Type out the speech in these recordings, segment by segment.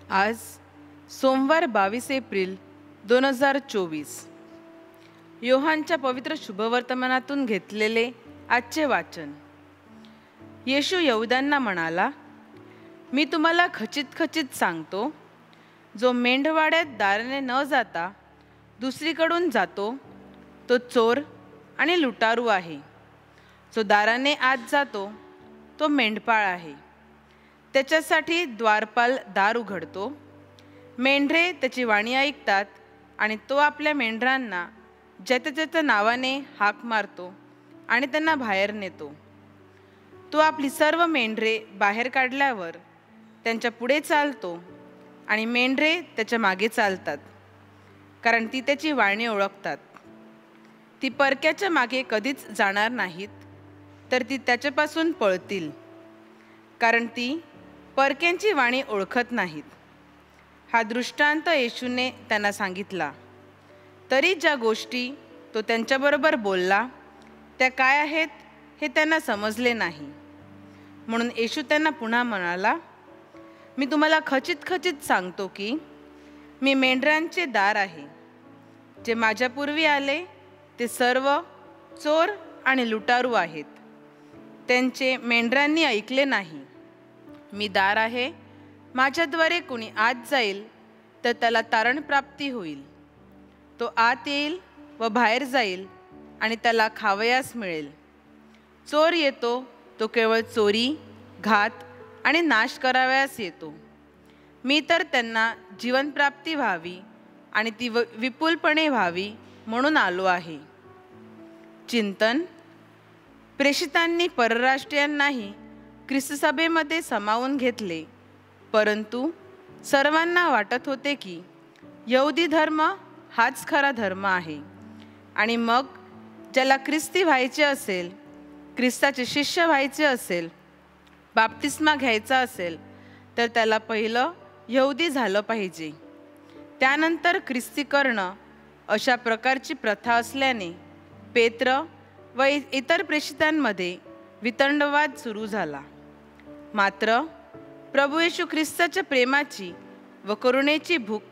आज सोमवार 22 एप्रिल 2024. योहानच्या पवित्र शुभवर्तमानातून घेतलेले आजचे वाचन. येशू यहूद्यांना म्हणाला, मी तुम्हाला खचित खचित सांगतो, जो मेंढवाड्यात दाराने न जाता दुसरीकडून जातो तो चोर आणि लुटारू आहे. जो दाराने आत जातो तो मेंढपाळ आहे. त्याच्यासाठी द्वारपाल दार उघडतो. मेंढरे त्याची वाणी ऐकतात आणि तो आपल्या मेंढरांना ज्याच्या नावाने हाक मारतो आणि त्यांना बाहेर नेतो. तो आपली सर्व मेंढरे बाहेर काढल्यावर त्यांच्या पुढे चालतो आणि मेंढरे त्याच्या मागे चालतात, कारण ती त्याची वाणी ओळखतात. ती परक्याच्या मागे कधीच जाणार नाहीत, तर ती त्याच्यापासून पळतील, कारण ती परक्यांची वाणी ओळखत नाहीत. हा दृष्टांत येशूने त्यांना सांगितला. तरी ज्या गोष्टी तो त्यांच्याबरोबर बोलला त्या काय आहेत हे त्यांना समजले नाही. म्हणून येशू त्यांना पुन्हा म्हणाला, मी तुम्हाला खचित खचित सांगतो की मी मेंढरांचे दार आहे. जे माझ्यापूर्वी आले ते सर्व चोर आणि लुटारू आहेत. त्यांचे मेंढरांनी ऐकले नाही. मी दार आहे. माझ्याद्वारे कोणी आत जाईल तर त्याला तारण प्राप्ती होईल. तो आत येईल व बाहेर जाईल आणि त्याला खावयास मिळेल. चोर येतो तो केवळ चोरी, घात आणि नाश करावयास येतो. मी तर त्यांना जीवनप्राप्ती व्हावी आणि ती विपुलपणे व्हावी म्हणून आलो आहे. चिंतन. प्रेषितांनी परराष्ट्रीयांनाही ख्रिस्त सभेमध्ये सामावून घेतले, परंतु सर्वांना वाटत होते की यहुदी धर्म हाच खरा धर्म आहे. आणि मग ज्याला ख्रिस्ती व्हायचे असेल, ख्रिस्ताचे शिष्य व्हायचे असेल, बाप्तिस्मा घ्यायचा असेल, तर त्याला पहिलं यहुदी झालं पाहिजे, त्यानंतर ख्रिस्तीकरण. अशा प्रकारची प्रथा असल्याने पेत्र व इतर प्रेषितांमध्ये वितंडवाद सुरू झाला. मात्र प्रभू येशू ख्रिस्ताच्या प्रेमाची व करुणेची भूक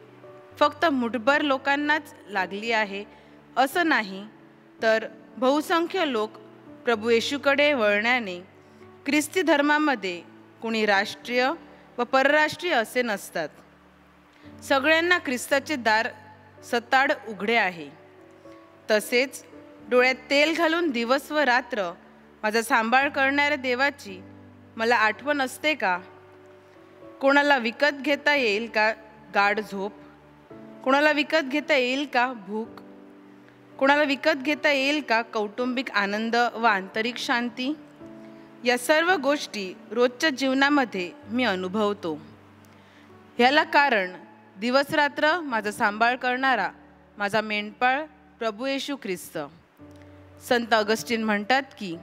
फक्त मुठभर लोकांनाच लागली आहे असं नाही, तर बहुसंख्य लोक प्रभू येशूकडे वळण्याने ख्रिस्ती धर्मामध्ये कोणी राष्ट्रीय व परराष्ट्रीय असे नसतात. सगळ्यांना ख्रिस्ताचे दार सताड उघडे आहे. तसेच डोळ्यात तेल घालून दिवस व रात्र माझा सांभाळ करणाऱ्या देवाची मला आठवण असते का? कोणाला विकत घेता येईल का गाढ झोप? कोणाला विकत घेता येईल का भूक? कोणाला विकत घेता येईल का कौटुंबिक आनंद व आंतरिक शांती? या सर्व गोष्टी रोजच्या जीवनामध्ये मी अनुभवतो. ह्याला कारण दिवसरात्र माझा सांभाळ करणारा माझा मेंढपाळ प्रभू येशू ख्रिस्त. संत ऑगस्टीन म्हणतात की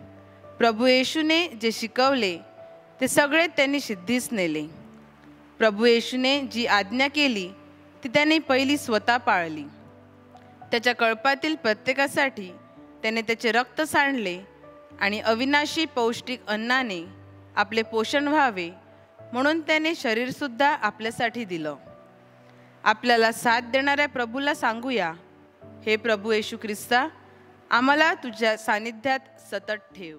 प्रभू येशूने जे शिकवले ते सगळे त्यांनी सिद्धीस नेले. प्रभू येशूने जी आज्ञा केली ती त्यांनी पहिली स्वतः पाळली. त्याच्या कळपातील प्रत्येकासाठी त्याने त्याचे रक्त सांडले आणि अविनाशी पौष्टिक अन्नाने आपले पोषण व्हावे म्हणून त्याने शरीरसुद्धा आपल्यासाठी दिलं. आपल्याला साथ देणाऱ्या प्रभूला सांगूया, हे प्रभू येशू ख्रिस्ता, आम्हाला तुझ्या सानिध्यात सतत ठेव.